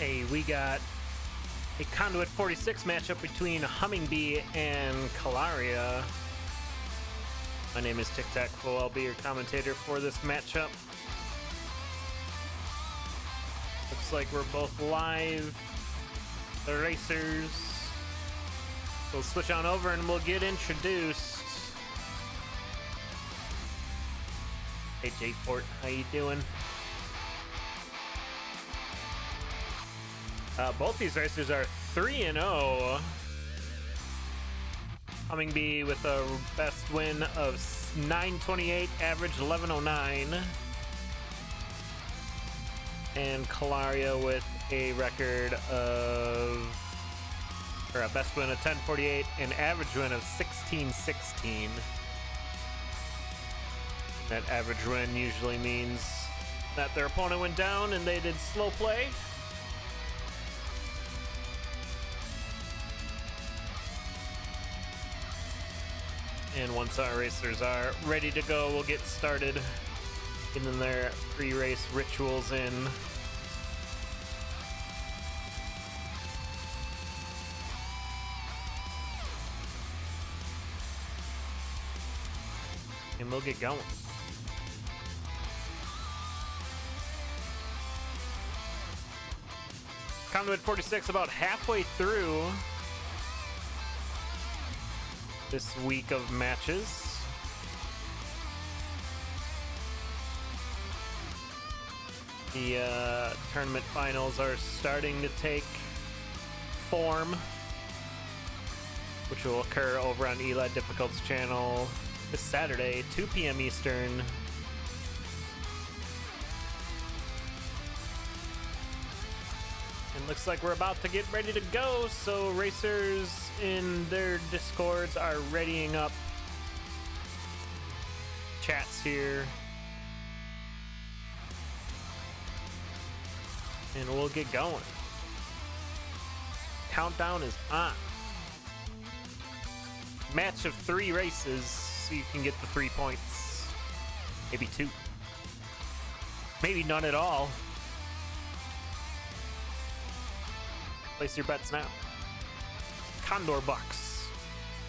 Hey, we got a CoNDUIT 46 matchup between HummingBee and Kailaria. My name is Tic Tac Fo. I'll be your commentator for this matchup. Looks like we're both live. The racers. So we'll switch on over and we'll get introduced. Hey, J Fort, how you doing? Both these racers are 3-0. HummingBee with a best win of 928, average 1109. And Kailaria with a record of, or a best win of 1048, and average win of 1616. That average win usually means that their opponent went down and they did slow play. And once our racers are ready to go, we'll get started getting their pre-race rituals in. And we'll get going. CoNDUIT 46 about halfway through this week of matches. The tournament finals are starting to take form, which will occur over on Eli Difficult's channel this Saturday, 2 p.m. Eastern. And looks like we're about to get ready to go, so racers in their discords are readying up chats here. And we'll get going. Countdown is on. Match of 3 races, so you can get the 3 points. Maybe 2. Maybe none at all. Place your bets now. Condor bucks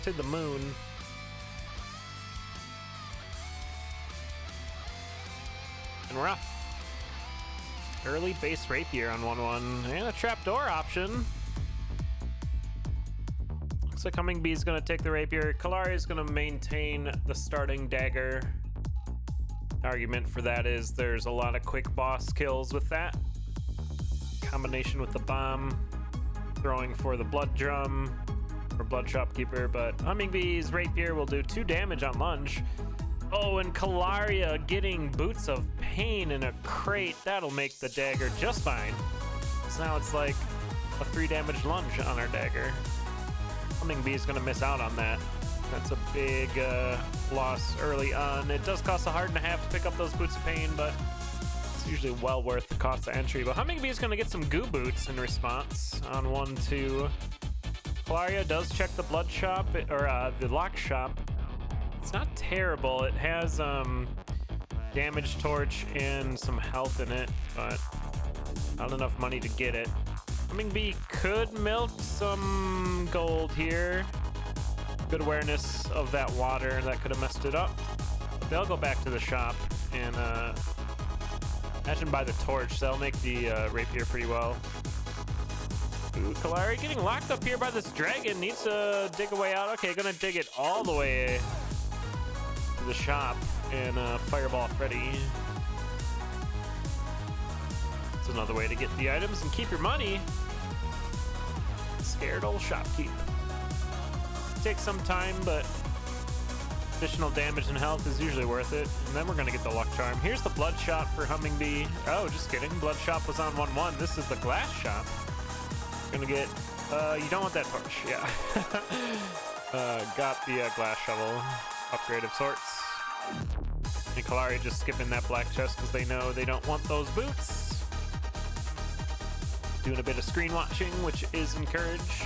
to the moon. And we're off. Early base rapier on 1-1 and a trapdoor option. Looks like HummingBee is going to take the rapier. Kailaria is going to maintain the starting dagger. Argument for that is there's a lot of quick boss kills with that. Combination with the bomb. Throwing for the blood drum or blood shopkeeper, but HummingBee's rapier will do 2 damage on lunge. Oh, and Kailaria getting boots of pain in a crate. That'll make the dagger just fine. So now it's like a 3 damage lunge on our dagger. HummingBee is going to miss out on that. That's a big loss early on. It does cost a heart and a half to pick up those boots of pain, but it's usually well worth the cost of entry. But HummingBee is going to get some goo boots in response on 1-2. Kailaria does check the blood shop, or the lock shop. It's not terrible. It has damage torch and some health in it, but not enough money to get it. HummingBee could milk some gold here. Good awareness of that water. That could have messed it up. They'll go back to the shop and imagine by the torch, that'll make the rapier pretty well. Ooh, Kailaria getting locked up here by this dragon. Needs to dig a way out. Okay, gonna dig it all the way to the shop and fireball Freddy. It's another way to get the items and keep your money. Scared old shopkeep. Takes some time, but additional damage and health is usually worth it. And then we're gonna get the luck charm. Here's the blood shop for HummingBee. Oh, just kidding. Blood shop was on 1-1. This is the glass shop. Gonna get, you don't want that torch, yeah. Got the glass shovel upgrade of sorts. And Kailaria just skipping that black chest because they know they don't want those boots. Doing a bit of screen watching, which is encouraged.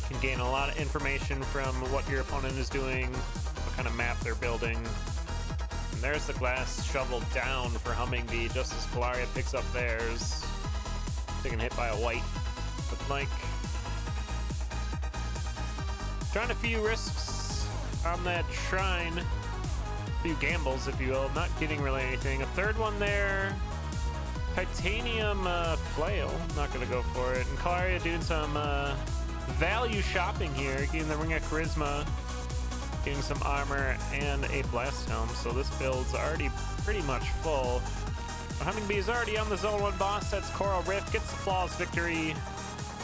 Can gain a lot of information from what your opponent is doing, what kind of map they're building. And there's the glass shovel down for HummingBee just as Kailaria picks up theirs. Taking hit by a white with Mike. Trying a few risks on that shrine. A few gambles, if you will. Not getting really anything. A third one there. Titanium flail. Not going to go for it. And Kailaria doing some value shopping here. Getting the Ring of Charisma. Getting some armor and a blast helm. So this build's already pretty much full. HummingBee is already on the Zone 1 boss. That's Coral Rift. Gets the flawless victory.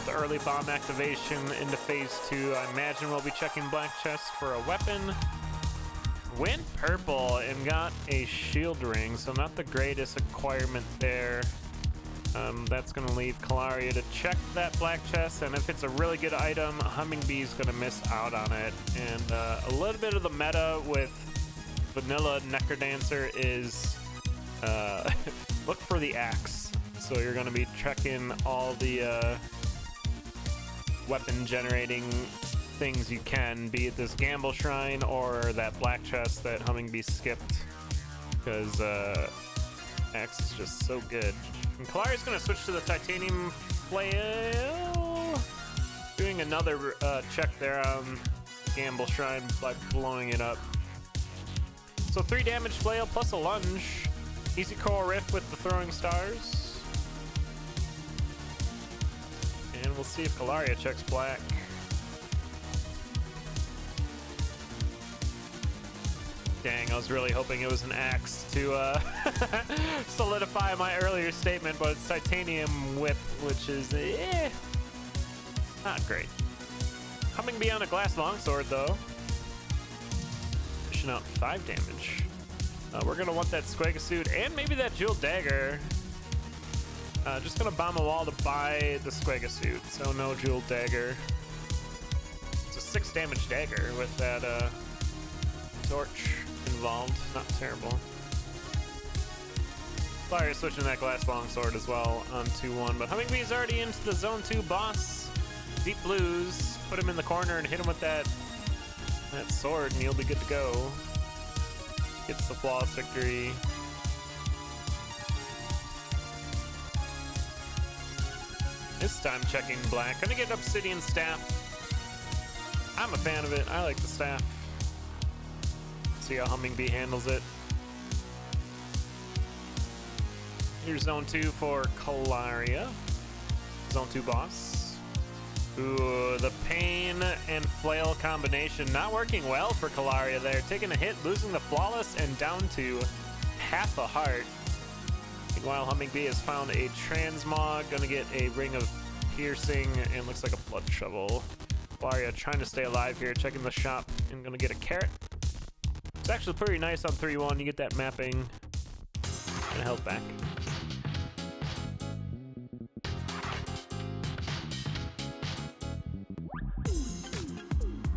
The early bomb activation into phase 2. I imagine we'll be checking black chest for a weapon. Went purple and got a shield ring, so not the greatest acquirement there. That's going to leave Kailaria to check that black chest, and if it's a really good item, HummingBee is going to miss out on it. And a little bit of the meta with Vanilla Necrodancer is look for the axe. So you're going to be checking all the weapon generating things you can, be it this gamble shrine or that black chest that HummingBee skipped, because axe is just so good. And Kailaria's going to switch to the titanium flail, doing another check there on gamble shrine by blowing it up. So 3 damage flail plus a lunge. Easy Coral Rift with the throwing stars. And we'll see if Kailaria checks black. Dang, I was really hoping it was an axe to solidify my earlier statement, but it's titanium whip, which is not great. HummingBee on a glass longsword though. Dishing out 5 damage. We're gonna want that Squega suit and maybe that jeweled dagger. Just gonna bomb a wall to buy the Squega suit, so no jeweled dagger. It's a 6 damage dagger with that torch involved. Not terrible. Fire switching that glass longsword as well on 2-1, but HummingBee is already into the Zone 2 boss. Deep blues. Put him in the corner and hit him with that sword, and he'll be good to go. Gets the flawless victory. This time checking black. Gonna get obsidian staff. I'm a fan of it. I like the staff. See how HummingBee handles it. Here's Zone 2 for Kailaria. Zone 2 boss. Ooh, the pain and flail combination not working well for Kailaria there. Taking a hit, losing the flawless, and down to half a heart. Meanwhile, HummingBee has found a transmog, gonna get a ring of piercing, and looks like a blood shovel. Kailaria trying to stay alive here, checking the shop, and gonna get a carrot. It's actually pretty nice on 3-1. You get that mapping and a health back.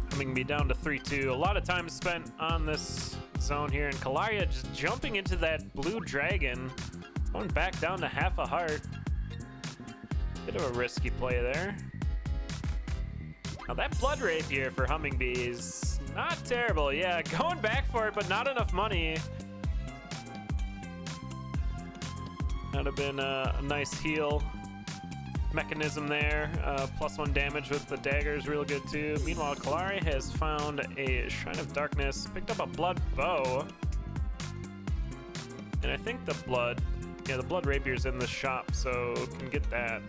HummingBee down to 3-2. A lot of time spent on this zone here, and Kailaria just jumping into that blue dragon, going back down to half a heart. Bit of a risky play there. Now that blood rapier for HummingBee is not terrible. Yeah, going back for it, but not enough money. That'd have been a nice heal mechanism there. +1 damage with the dagger is real good too. Meanwhile, Kailaria has found a Shrine of Darkness, picked up a blood bow, and I think the blood rapier's in the shop, so can get that.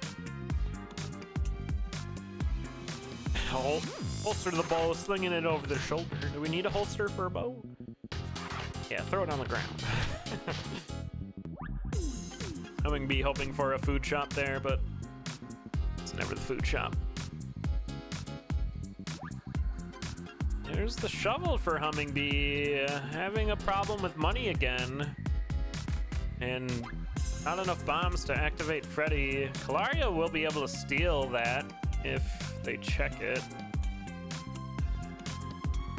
Holster to the bow, slinging it over their shoulder. Do we need a holster for a bow? Yeah, throw it on the ground. HummingBee hoping for a food shop there, but it's never the food shop. There's the shovel for HummingBee, having a problem with money again. And not enough bombs to activate Freddy. Kailaria will be able to steal that if they check it.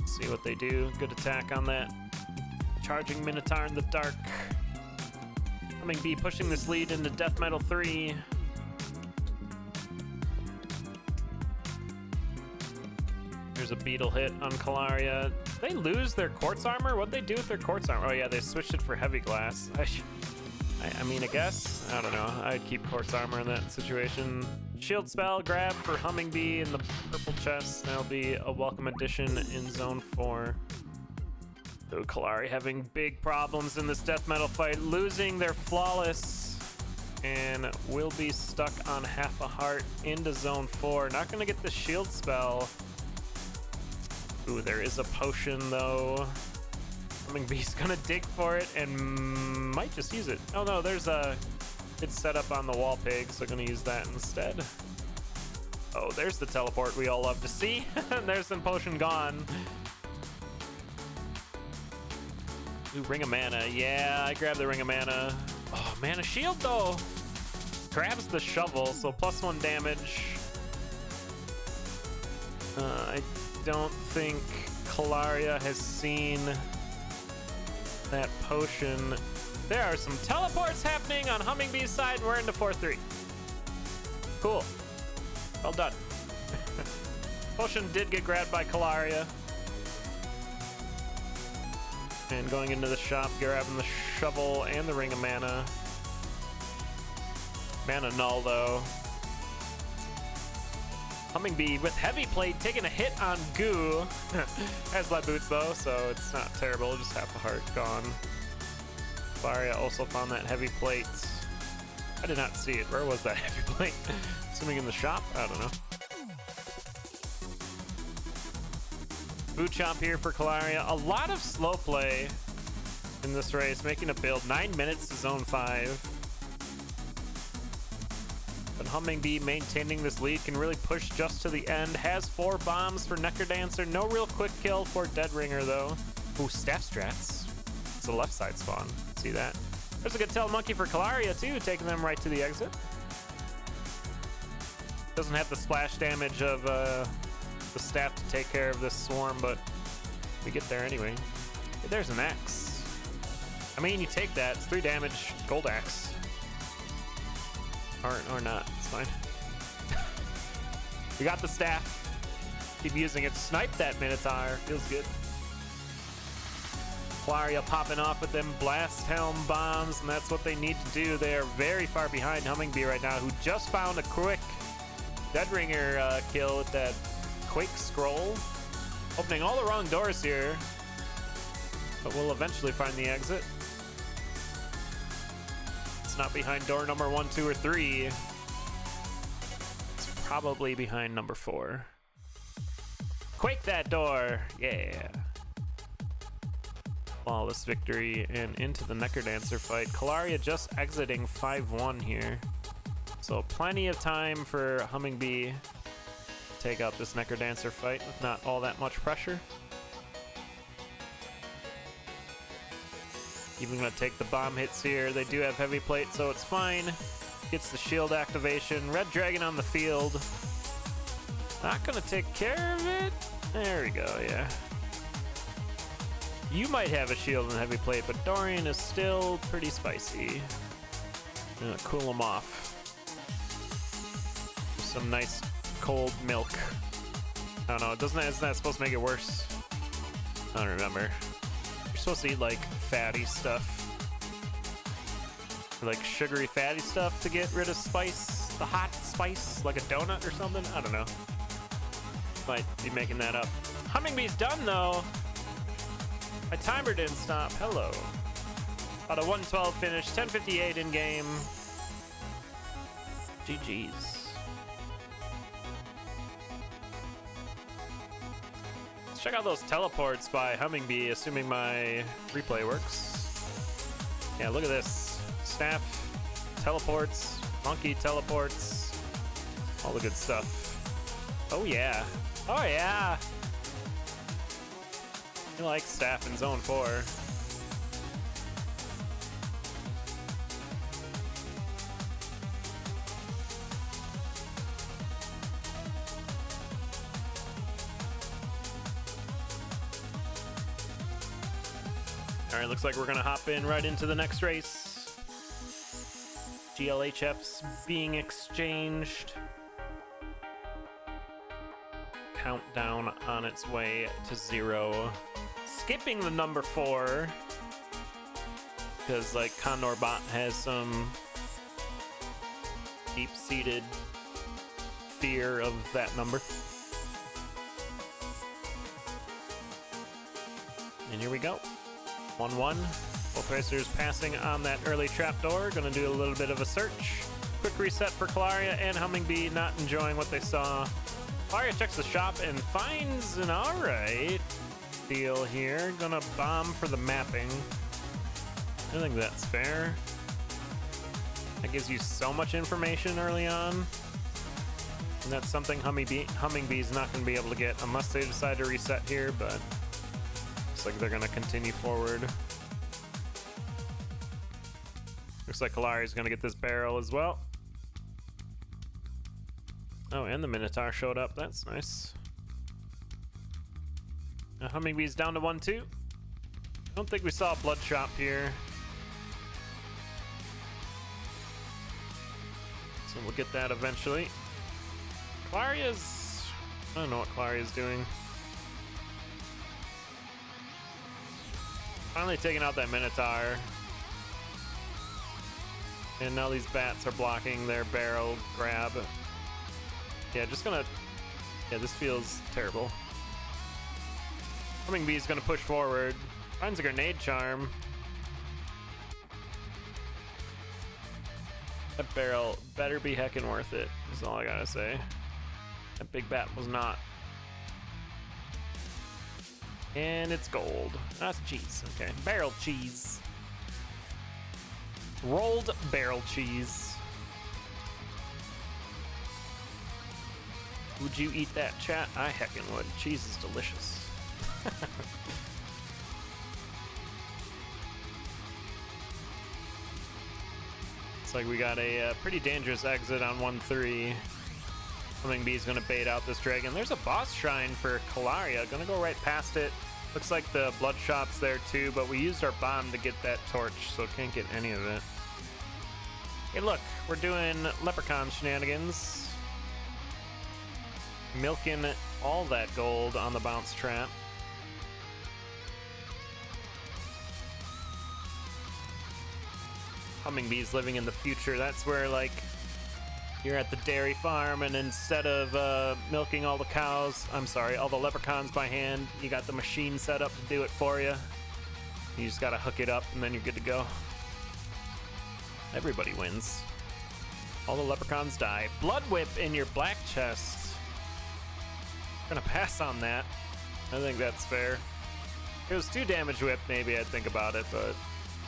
See what they do. Good attack on that charging Minotaur in the dark. HummingBee pushing this lead into Death Metal 3. Here's a beetle hit on Kailaria. They lose their quartz armor? What'd they do with their quartz armor? Oh yeah, they switched it for heavy glass. I mean, I guess. I don't know. I'd keep Quartz Armor in that situation. Shield Spell, grab for HummingBee in the purple chest. That'll be a welcome addition in Zone 4. So Kailaria having big problems in this death metal fight, losing their Flawless, and will be stuck on half a heart into Zone 4. Not gonna get the Shield Spell. Ooh, there is a potion though. HummingBee's gonna dig for it and might just use it. Oh no, there's a good setup on the wall pig, so gonna use that instead. Oh, there's the teleport we all love to see. There's some potion gone. Ooh, Ring of Mana. Yeah, I grabbed the Ring of Mana. Oh, Mana Shield though. Grabs the shovel, so +1 damage. I don't think Kailaria has seen that potion. There are some teleports happening on HummingBee's side, and we're into 4-3. Cool. Well done. Potion did get grabbed by Kailaria. And going into the shop, grabbing the shovel and the Ring of Mana. Mana null though. HummingBee with heavy plate taking a hit on goo. Has blood boots though, so it's not terrible. Just half a heart gone. Kailaria also found that heavy plate. I did not see it. Where was that heavy plate? Assuming in the shop? I don't know. Boot chomp here for Kailaria. A lot of slow play in this race, making a build. 9 minutes to Zone 5. But HummingBee maintaining this lead can really push just to the end. Has 4 bombs for Necrodancer. No real quick kill for Deadringer though. Ooh, staff strats. It's the left side spawn. See that? There's a good tail monkey for Kailaria too, taking them right to the exit. Doesn't have the splash damage of the staff to take care of this swarm, but we get there anyway. Hey, there's an axe. I mean, you take that. It's 3 damage. Gold axe. Or not. It's fine. We got the staff. Keep using it. Snipe that Minotaur. Feels good. Kailaria popping off with them blast helm bombs, and that's what they need to do. They are very far behind HummingBee right now, who just found a quick Deadringer kill with that Quake Scroll. Opening all the wrong doors here, but we'll eventually find the exit. It's not behind door number 1, 2, or 3. It's probably behind number 4. Quake that door! Yeah. Flawless victory and into the Necrodancer fight. Kailaria just exiting 5-1 here. So plenty of time for HummingBee to take out this Necrodancer fight with not all that much pressure. Even gonna take the bomb hits here. They do have heavy plate, so it's fine. Gets the shield activation. Red Dragon on the field. Not gonna take care of it. There we go, yeah. You might have a shield and heavy plate, but Dorian is still pretty spicy. Gonna cool him off. Some nice cold milk. I don't know, isn't that supposed to make it worse? I don't remember. You're supposed to eat like fatty stuff. Or, like sugary fatty stuff to get rid of spice. The hot spice, like a donut or something? I don't know. Might be making that up. HummingBee's done though. My timer didn't stop. Hello. About a 112 finish, 10:58 in game. GG's. Let's check out those teleports by HummingBee, assuming my replay works. Yeah, look at this. Staff teleports, monkey teleports, all the good stuff. Oh yeah. Oh yeah. You like staff in Zone 4. All right, looks like we're gonna hop in right into the next race. GLHF's being exchanged. Countdown on its way to 0. Skipping the number 4. because like CoNDUIT has some deep-seated fear of that number. And here we go. 1-1. Both racers passing on that early trapdoor. Gonna do a little bit of a search. Quick reset for Kailaria and HummingBee, not enjoying what they saw. Kailaria checks the shop and finds an alright deal here. Gonna bomb for the mapping. I think that's fair. That gives you so much information early on. And that's something HummingBee's not gonna be able to get unless they decide to reset here, but looks like they're gonna continue forward. Looks like Kailaria's gonna get this barrel as well. Oh, and the Minotaur showed up. That's nice. Now HummingBee's down to 1-2. I don't think we saw a blood shop here. So we'll get that eventually. Kailaria's... I don't know what Kailaria's doing. Finally taking out that Minotaur. And now these bats are blocking their barrel grab. Yeah, just gonna... Yeah, this feels terrible. HummingBee's gonna push forward. Finds a grenade charm. That barrel better be heckin' worth it, is all I gotta say. That big bat was not. And it's gold. That's cheese, okay. Barrel cheese. Rolled barrel cheese. Would you eat that, chat? I heckin' would. Cheese is delicious. It's like we got a pretty dangerous exit on 1-3. HummingBee's gonna bait out this dragon. There's a boss shrine for Kailaria. Gonna go right past it. Looks like the blood shop's there too, but we used our bomb to get that torch, so can't get any of it. Hey look, we're doing leprechaun shenanigans. Milking all that gold on the bounce trap. HummingBee's living in the future. That's where, like, you're at the dairy farm, and instead of milking all the cows, I'm sorry, all the leprechauns by hand, you got the machine set up to do it for you. You just gotta hook it up, and then you're good to go. Everybody wins. All the leprechauns die. Blood whip in your black chest. Gonna pass on that. I think that's fair. If it was 2 damage whip, maybe I'd think about it, but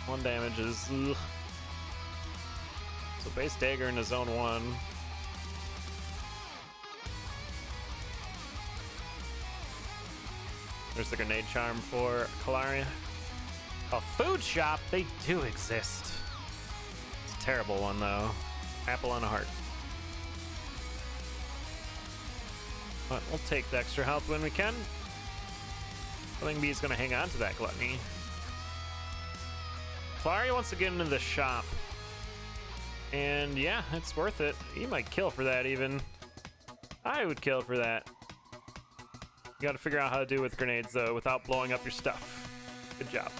1 damage is ugh. So base dagger into zone 1. There's the grenade charm for Kailaria. A food shop? They do exist. It's a terrible one though. Apple on a heart. But we'll take the extra health when we can. HummingBee's gonna hang on to that gluttony. Kailaria wants to get into the shop. And yeah, it's worth it. You might kill for that even. I would kill for that. You gotta figure out how to do it with grenades though without blowing up your stuff. Good job.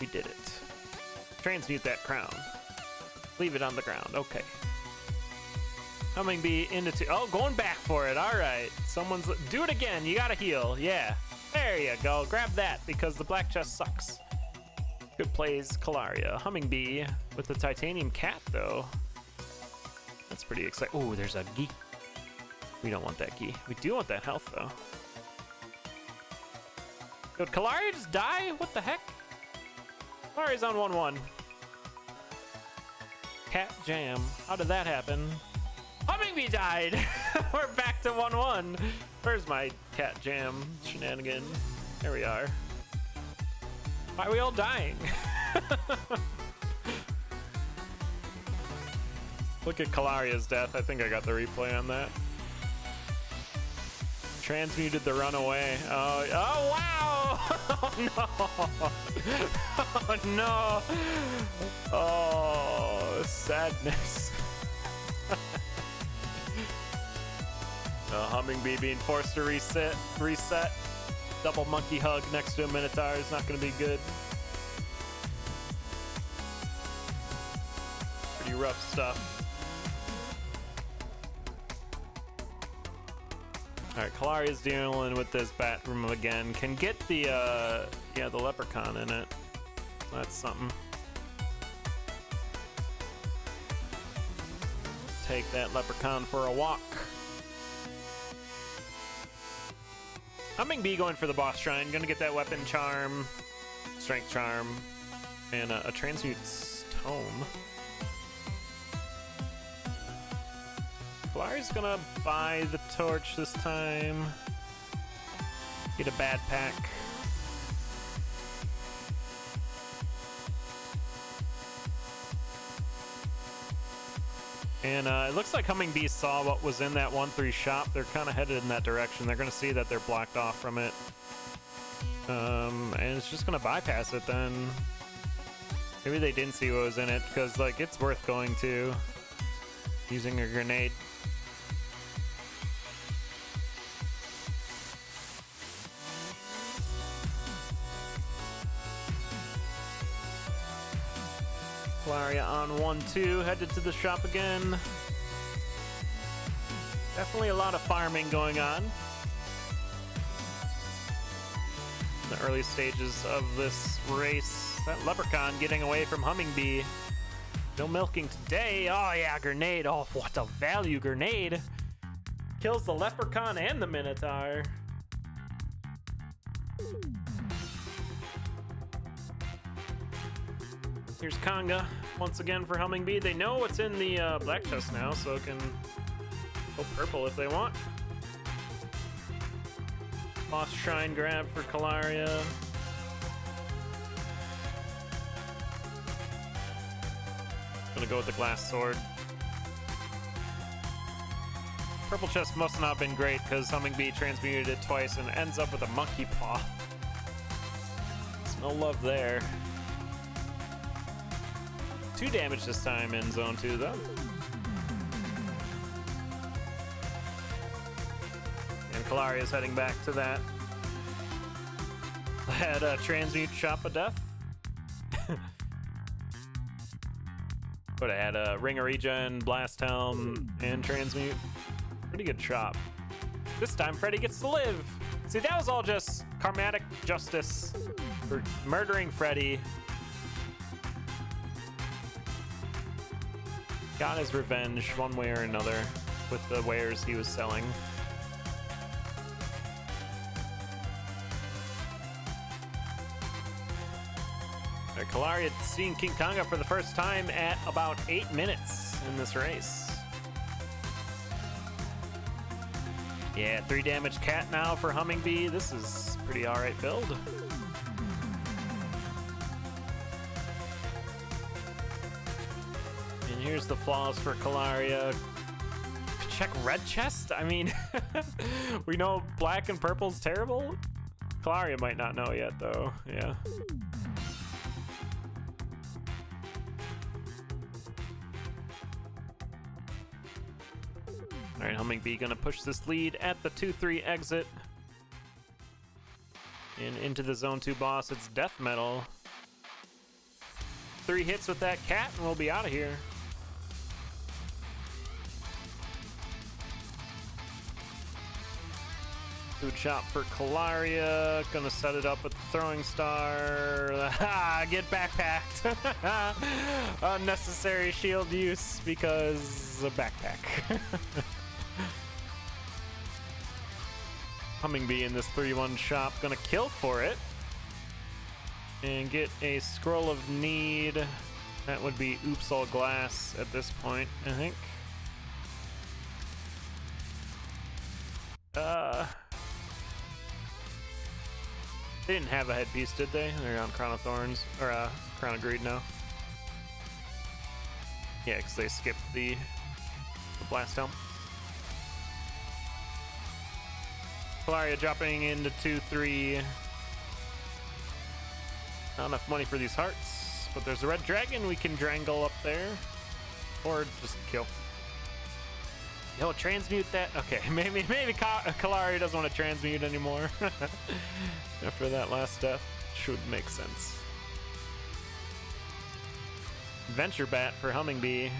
We did it. Transmute that crown. Leave it on the ground. Okay. HummingBee into 2. Oh, going back for it. All right. Someone's... Do it again. You gotta heal. Yeah. There you go. Grab that because the black chest sucks. Good plays, Kailaria. HummingBee with the titanium cat, though. That's pretty exciting. Oh, there's a gi. We don't want that gi. We do want that health, though. Did Kailaria just die? What the heck? Kailaria's on 1-1. Cat jam. How did that happen? HummingBee died. We're back to 1-1. Where's my cat jam shenanigan? There we are. Why are we all dying? Look at Kailaria's death. I think I got the replay on that. Transmuted the runaway. Oh, oh wow! Oh no! Oh no! Oh, sadness. HummingBee being forced to reset. Double monkey hug next to a Minotaur is not going to be good. Pretty rough stuff. Alright, Kailaria's dealing with this bathroom again. Can get the, yeah, the leprechaun in it. That's something. Take that leprechaun for a walk. HummingBee going for the boss shrine. Gonna get that weapon charm, strength charm, and a transmute's tome. Kailaria's gonna buy the torch this time. Get a bad pack. And it looks like HummingBee saw what was in that 1-3 shop. They're kind of headed in that direction. They're going to see that they're blocked off from it. And it's just going to bypass it then. Maybe they didn't see what was in it, because like it's worth going to. Using a grenade. Kailaria on 1-2, headed to the shop again. Definitely a lot of farming going on. In the early stages of this race. That leprechaun getting away from HummingBee. No milking today. Oh yeah, grenade. Oh, what a value grenade. Kills the leprechaun and the minotaur. Here's Conga once again for HummingBee. They know what's in the black chest now, so it can go purple if they want. Boss shrine grab for Kailaria. Gonna go with the glass sword. Purple chest must not have been great because HummingBee transmuted it twice and ends up with a monkey paw. There's no love there. 2 damage this time in zone 2 though. And Kailaria's heading back to that. Had a transmute shop of death. Would have had a ring of regen, blast helm, and transmute. Pretty good shop. This time Freddy gets to live. See, that was all just karmatic justice for murdering Freddy. Got his revenge one way or another with the wares he was selling. Kailaria seeing King Konga for the first time at about 8 minutes in this race. Yeah, 3 damage cat now for HummingBee. This is pretty alright build. And here's the flaws for Kailaria. Check red chest? I mean, we know black and purple's terrible. Kailaria might not know yet though, yeah. All right, HummingBee gonna push this lead at the 2-3 exit. And into the zone 2 boss, it's death metal. 3 hits with that cat and we'll be out of here. Food shop for Kailaria. Gonna set it up with the throwing star. Get backpacked. Unnecessary shield use because a backpack. HummingBee in this 3-1 shop, gonna kill for it and get a scroll of need. That would be Oops All Glass at this point, I think. They didn't have a headpiece, did they? They're on Crown of Thorns, or Crown of Greed now. Yeah, because they skipped the blast helm. Kailaria dropping into 2-3. Not enough money for these hearts, but there's a red dragon we can drangle up there. Or just kill. Yo, transmute that. Okay, maybe Kailaria doesn't want to transmute anymore. After that last death, should make sense. Venture Bat for HummingBee.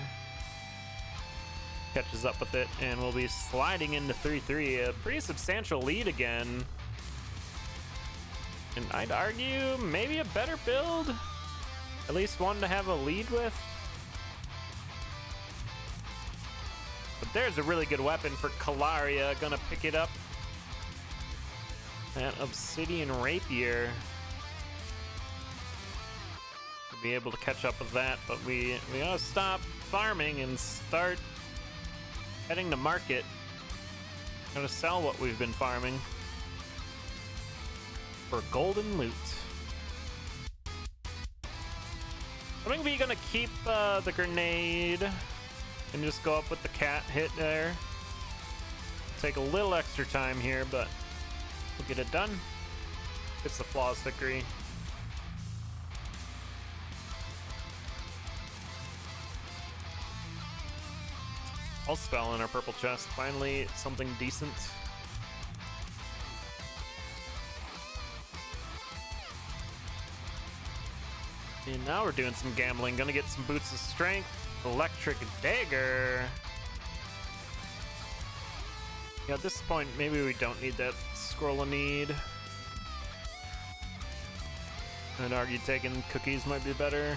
Catches up with it, and we'll be sliding into 3-3. A pretty substantial lead again. And I'd argue maybe a better build. At least one to have a lead with. But there's a really good weapon for Kailaria. Gonna pick it up. That Obsidian Rapier. We'll be able to catch up with that, but we gotta stop farming and start heading to market. Gonna sell what we've been farming for golden loot. HummingBee gonna keep the grenade and just go up with the cat hit there. Take a little extra time here, but we'll get it done. It's the flawless victory. Pulse spell in our purple chest. Finally, something decent. And now we're doing some gambling. Gonna get some boots of strength. Electric dagger. Yeah, at this point, maybe we don't need that scroll of need. I'd argue taking cookies might be better.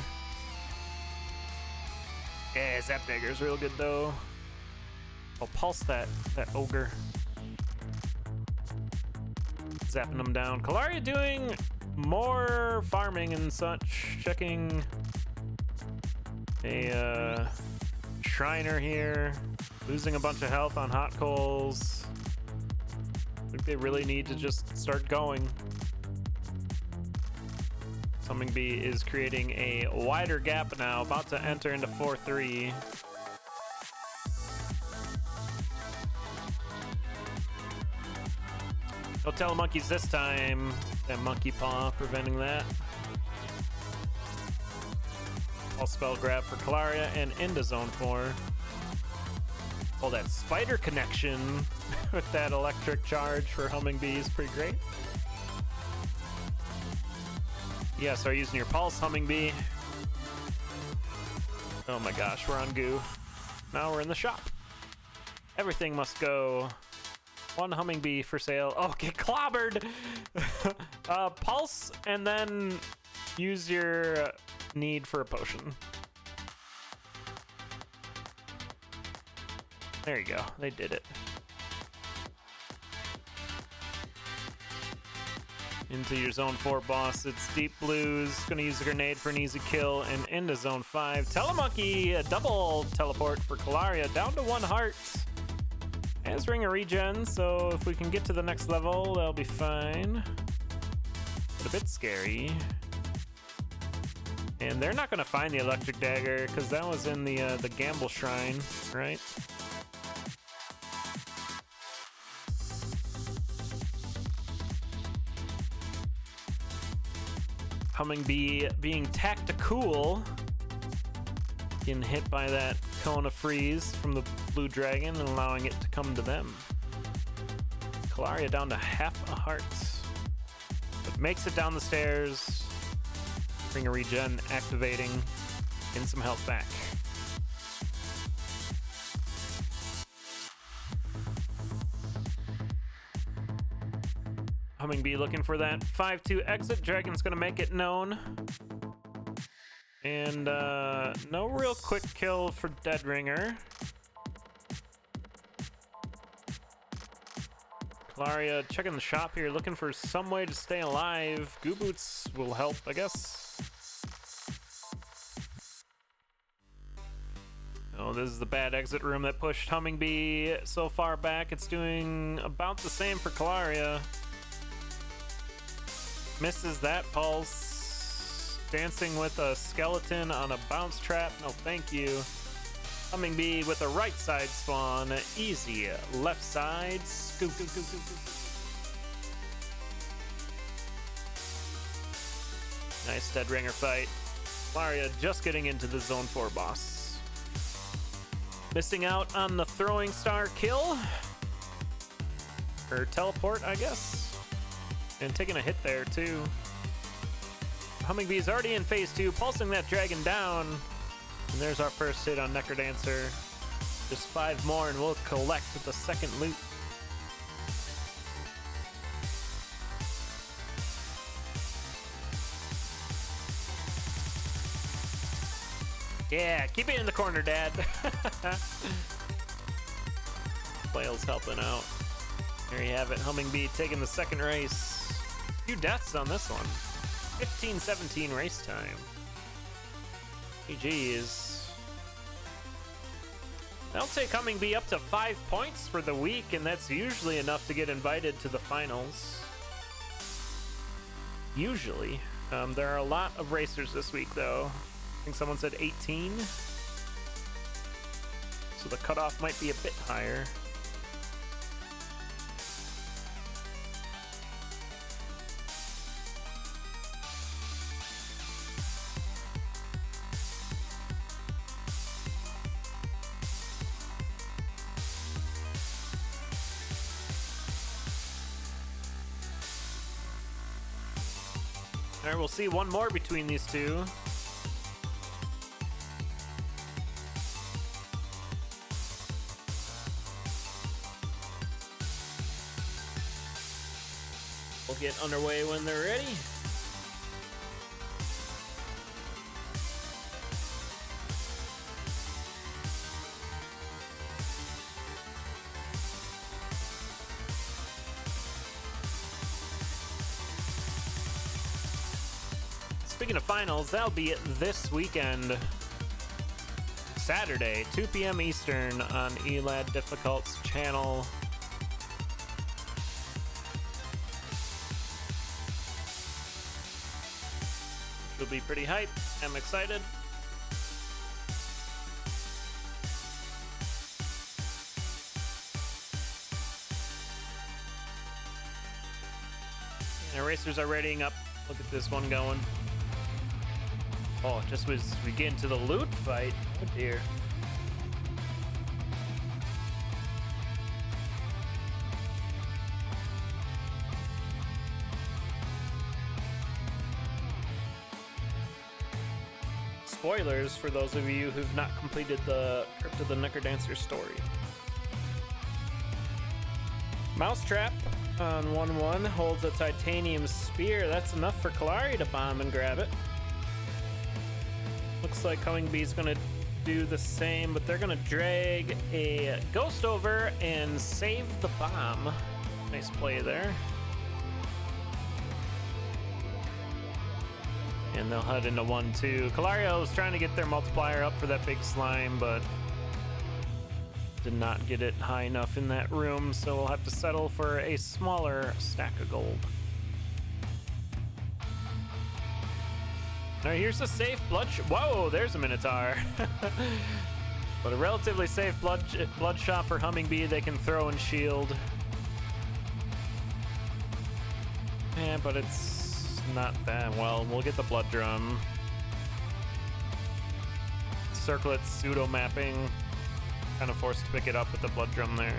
Yeah, Zap Dagger's real good though. I'll pulse that ogre. Zapping them down. Kailaria doing more farming and such. Checking a Shriner here. Losing a bunch of health on hot coals. I think they really need to just start going. HummingBee is creating a wider gap now, about to enter into 4-3. No telemonkeys this time. That monkey paw preventing that. All spell grab for Kailaria and into zone 4. Oh, that spider connection with that electric charge for HummingBee is pretty great. Yeah, start using your pulse, HummingBee. Oh my gosh, we're on goo. Now we're in the shop. Everything must go. One HummingBee for sale. Oh, get clobbered! Pulse, and then use your need for a potion. There you go. They did it. Into your zone 4 boss. It's Deep Blues. Gonna use a grenade for an easy kill, and into zone 5. Telemonkey, a double teleport for Kailaria, down to 1 heart. Has Ring of Regen, so if we can get to the next level, that'll be fine. But a bit scary. And they're not gonna find the electric dagger because that was in the gamble shrine, right? HummingBee being tactical, getting hit by that cone of freeze from the blue dragon and allowing it to come to them. Kailaria down to half a heart, but makes it down the stairs. Ring of Regen activating, getting some health back. HummingBee looking for that 5-2 exit. Dragon's gonna make it known. And no real quick kill for Deadringer. Kailaria checking the shop here, looking for some way to stay alive. Goo Boots will help, I guess. Oh, this is the bad exit room that pushed HummingBee so far back. It's doing about the same for Kailaria. Misses that pulse. Dancing with a skeleton on a bounce trap. No, thank you. HummingBee with a right side spawn. Easy. Left side. Scoop, scoop, scoop, scoop, scoop. Nice Deadringer fight. Kailaria just getting into the zone 4 boss. Missing out on the throwing star kill. Or teleport, I guess. And taking a hit there, too. HummingBee's already in phase 2, pulsing that dragon down. And there's our first hit on Necrodancer. Just 5 more and we'll collect the second loot. Yeah, keep it in the corner, Dad. Flail's helping out. There you have it, HummingBee taking the second race. A few deaths on this one. 15-17 race time. GG's. That'll take HummingBee up to 5 points for the week, and that's usually enough to get invited to the finals. Usually. There are a lot of racers this week, though. I think someone said 18. So the cutoff might be a bit higher. All right, we'll see one more between these two. We'll get underway when they're ready. Speaking of finals, that'll be this weekend. Saturday, 2 p.m. Eastern on Elad Difficult's channel. Will be pretty hype. I'm excited. And our racers are readying up. Look at this one going. Oh, just as we get into the loot fight. Oh dear. Spoilers for those of you who've not completed the Crypt of the Necrodancer story. Mousetrap on 1-1 holds a titanium spear. That's enough for Kailaria to bomb and grab it. Looks like HummingBee's gonna do the same, but they're gonna drag a ghost over and save the bomb. Nice play there. And they'll head into 1-2. Kailaria was trying to get their multiplier up for that big slime, but did not get it high enough in that room, so we'll have to settle for a smaller stack of gold. All right, here's a safe blood. Whoa, there's a Minotaur. But a relatively safe blood shot for HummingBee. They can throw and shield. Yeah, but it's not that well. We'll get the blood drum. Circlet pseudo mapping. Kind of forced to pick it up with the blood drum there.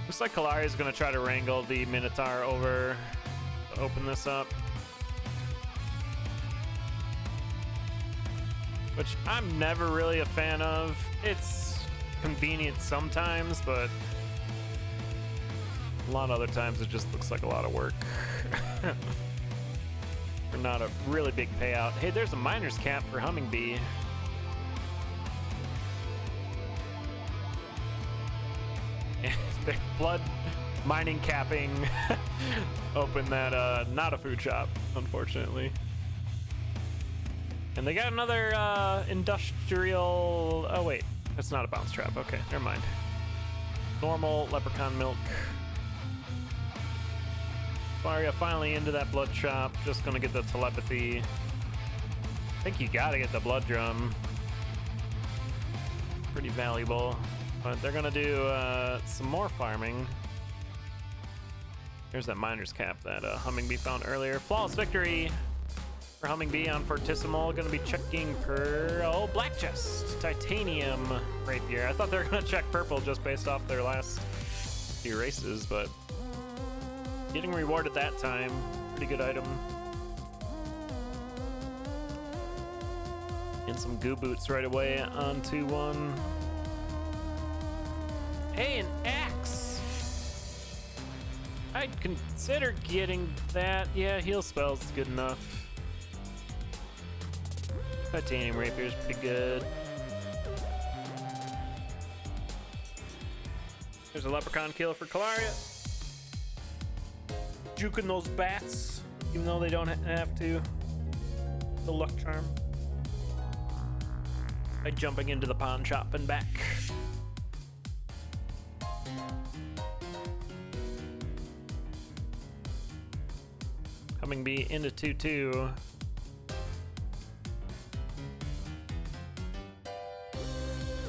Looks like Kailaria is going to try to wrangle the Minotaur over to open this up. Which I'm never really a fan of. It's convenient sometimes, but a lot of other times it just looks like a lot of work. For not a really big payout. Hey, there's a miner's cap for HummingBee. Their blood mining capping opened that, not a food shop, unfortunately. And they got another industrial... Oh, wait. That's not a bounce trap. Okay, never mind. Normal leprechaun milk. Kailaria finally into that blood shop. Just gonna get the telepathy. I think you gotta get the blood drum. Pretty valuable. But they're gonna do some more farming. Here's that miner's cap that HummingBee found earlier. Flawless victory for HummingBee on Fortissimo. Gonna be checking per black chest, titanium rapier. I thought they were gonna check purple just based off their last few races, but getting rewarded that time. Pretty good item. And some goo boots right away onto one. Hey, an axe! I'd consider getting that. Yeah, heal spells is good enough. Titanium rapier is pretty good. There's a leprechaun kill for Kailaria. Juking those bats, even though they don't have to. The luck charm. By jumping into the pawn shop and back. HummingBee into 2-2.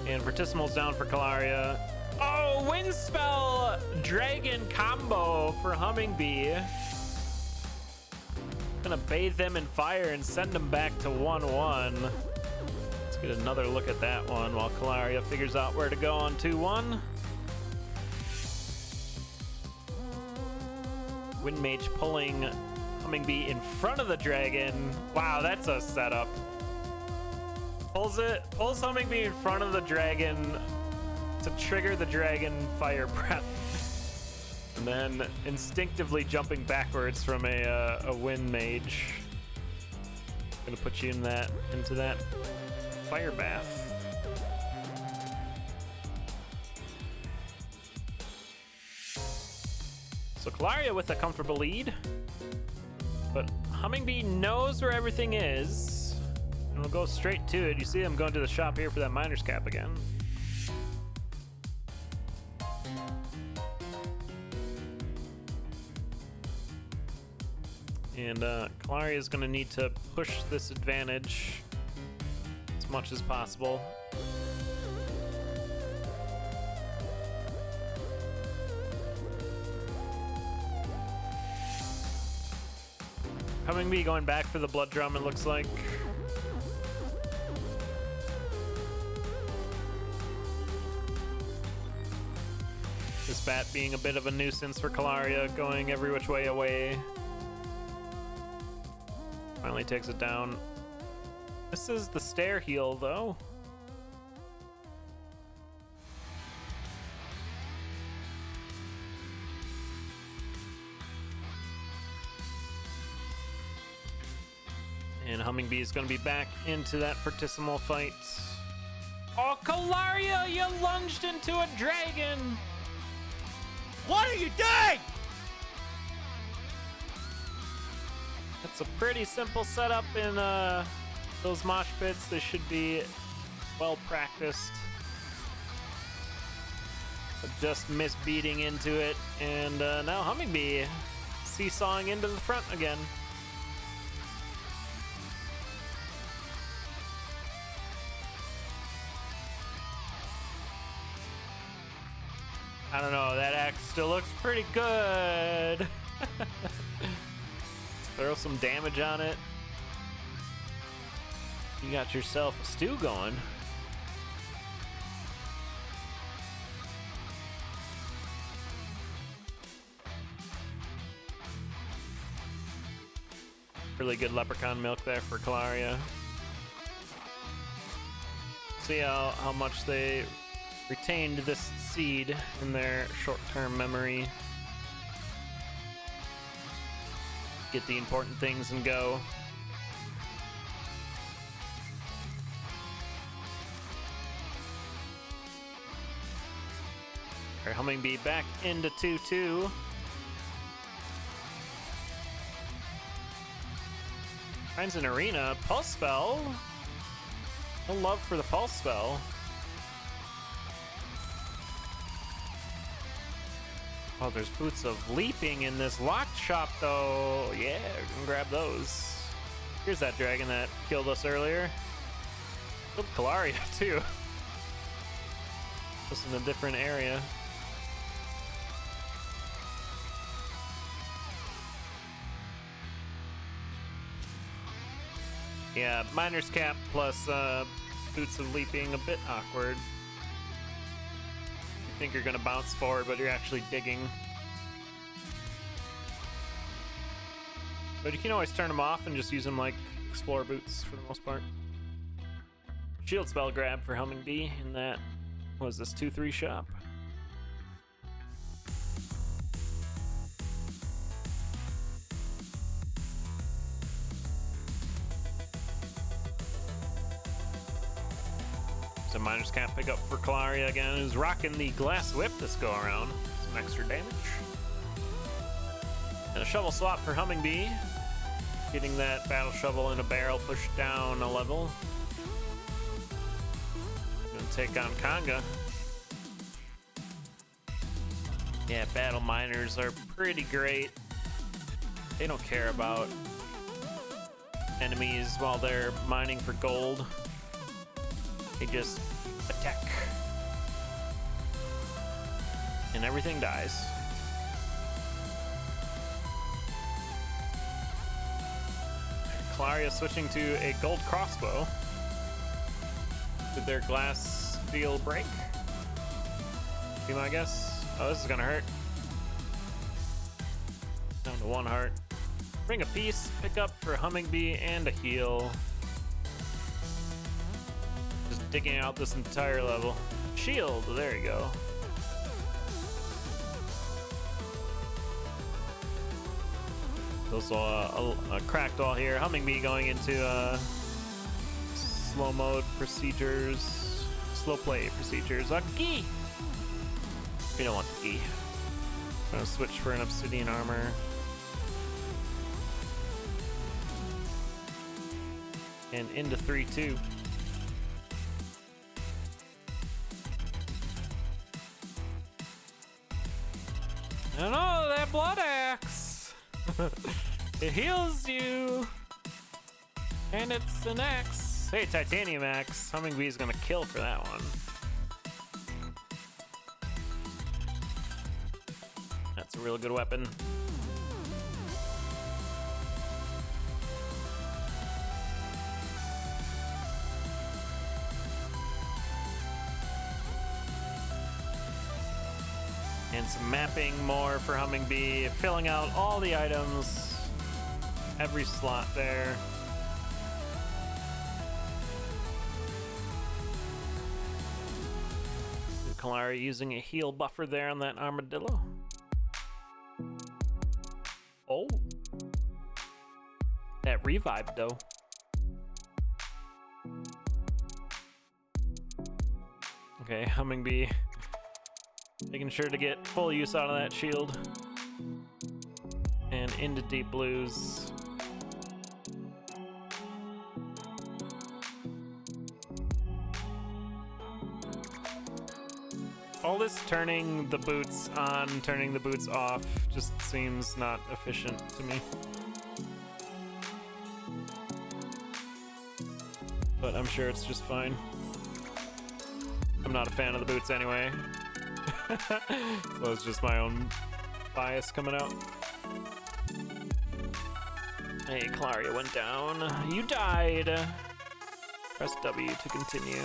And Vertissimal's down for Kailaria. Oh, wind spell dragon combo for HummingBee. Gonna bathe them in fire and send them back to 1-1. Let's get another look at that one while Kailaria figures out where to go on 2-1. Wind Mage pulling HummingBee in front of the dragon. Wow, that's a setup. Pulls HummingBee in front of the dragon to trigger the dragon fire breath. And then instinctively jumping backwards from a wind mage. Gonna put you into that fire bath. So Kailaria with a comfortable lead, but HummingBee knows where everything is, and we'll go straight to it. You see him going to the shop here for that miner's cap again. And Kailaria is going to need to push this advantage as much as possible. HummingBee going back for the blood drum, it looks like. This bat being a bit of a nuisance for Kailaria, going every which way away. Finally takes it down. This is the stair heal, though. And HummingBee is going to be back into that Vertissimal fight. Oh, Kailaria, you lunged into a dragon! What are you doing? It's a pretty simple setup in those mosh pits. They should be well practiced. But just misbeating into it, and now HummingBee seesawing into the front again. I don't know, that axe still looks pretty good. Throw some damage on it. You got yourself a stew going. Really good leprechaun milk there for Kailaria. See how much they retained this seed in their short-term memory. Get the important things and go. Our HummingBee back into 2-2. Finds an arena. Pulse spell. No love for the pulse spell. Oh, there's boots of leaping in this locked shop, though. Yeah, we can grab those. Here's that dragon that killed us earlier. Killed Kailaria, too. Just in a different area. Yeah, miner's cap plus boots of leaping, a bit awkward. You think you're gonna bounce forward, but you're actually digging. But you can always turn them off and just use them like explorer boots for the most part. Shield spell grab for HummingBee in that, what was this, 2/3 shop? So Miner's Cap pick up for Kailaria again, who's rocking the Glass Whip this go around. Some extra damage. And a shovel swap for HummingBee. Getting that battle shovel in a barrel pushed down a level. Gonna take on Conga. Yeah, battle miners are pretty great. They don't care about enemies while they're mining for gold. They just attack. And everything dies. Kailaria switching to a gold crossbow. Did their glass steel break? Be my guess. Oh, this is gonna hurt. Down to 1 heart. Bring a piece, pick up for HummingBee and a heal. Just digging out this entire level. Shield, there you go. Also a cracked wall here. HummingBee going into slow mode procedures, slow play procedures. A gi. We don't want the gi. I'm gonna switch for an obsidian armor. And into 3/2. And oh, that blood axe. It heals you. And it's an axe. Hey, titanium axe. HummingBee is gonna kill for that one. That's a real good weapon. And some mapping more for HummingBee, filling out all the items, every slot there. Kailaria using a heal buffer there on that armadillo. Oh, that revive though. Okay, HummingBee making sure to get full use out of that shield. And into deep blues. All this turning the boots on, turning the boots off just seems not efficient to me. But I'm sure it's just fine. I'm not a fan of the boots anyway. So it's just my own bias coming out. Hey, Kailaria went down. You died. Press W to continue.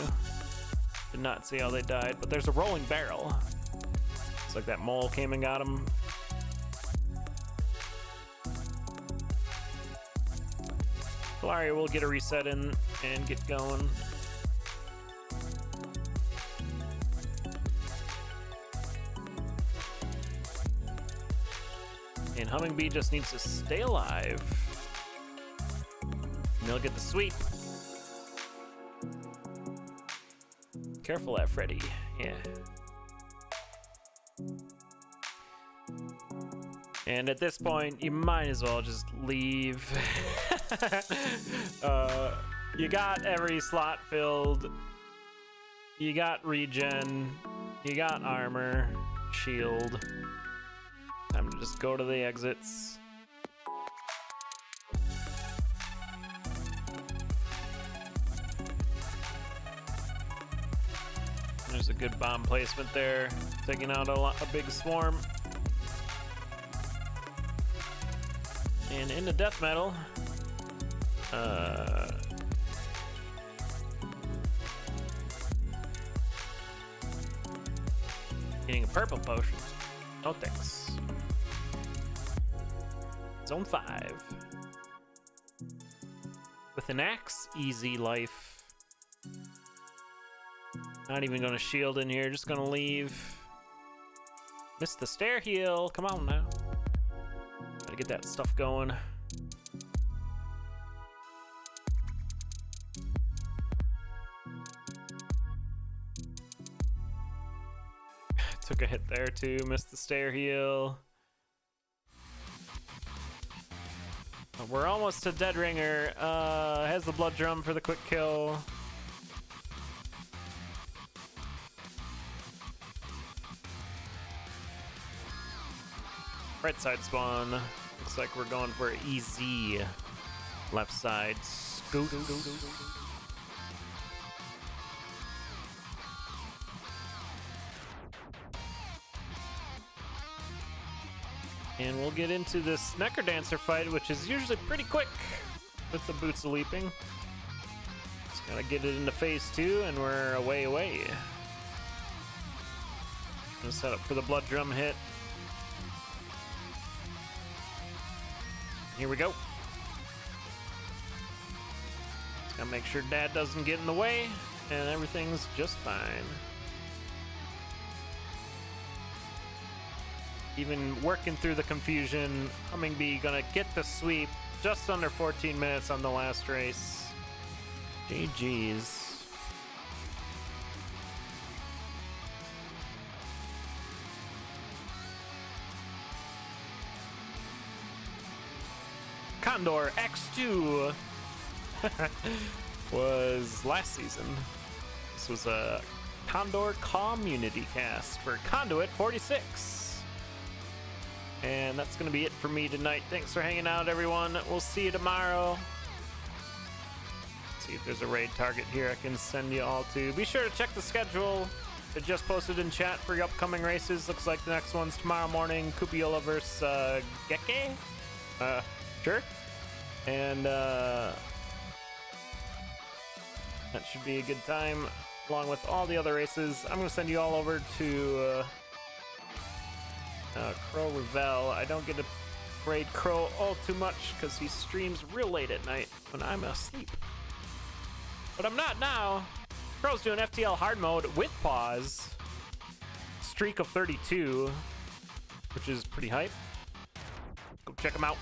Did not see how they died, but there's a rolling barrel. It's like that mole came and got him. Kailaria will get a reset in and get going. And HummingBee just needs to stay alive. And they'll get the sweep. Careful at Freddy. Yeah. And at this point, you might as well just leave. You got every slot filled. You got regen. You got armor, shield. Time to just go to the exits. There's a good bomb placement there, taking out a big swarm. And into death metal. Getting a purple potion. No thanks. Zone 5. With an axe, easy life. Not even gonna shield in here, just gonna leave. Missed the stair heal. Come on now. Gotta get that stuff going. Took a hit there too, missed the stair heal. We're almost to Dead Ringer. Has the blood drum for the quick kill. Right side spawn. Looks like we're going for easy. Left side scoot. And we'll get into this Necker Dancer fight, which is usually pretty quick with the Boots of Leaping. Just gotta get it into phase 2, and we're away. Gonna set up for the blood drum hit. Here we go. Just gotta make sure Dad doesn't get in the way, and everything's just fine. Even working through the confusion, HummingBee gonna get the sweep just under 14 minutes on the last race. GG's. Condor X2 was last season. This was a Condor community cast for CoNDUIT 46. And that's going to be it for me tonight. Thanks for hanging out, everyone. We'll see you tomorrow. Let's see if there's a raid target here I can send you all to. Be sure to check the schedule. It just posted in chat for your upcoming races. Looks like the next one's tomorrow morning. Kupiola versus Geke. Sure. And that should be a good time, along with all the other races. I'm going to send you all over to Crow Revel. I don't get to raid Crow all too much because he streams real late at night when I'm asleep. But I'm not now. Crow's doing FTL hard mode with pause. Streak of 32, which is pretty hype. Go check him out.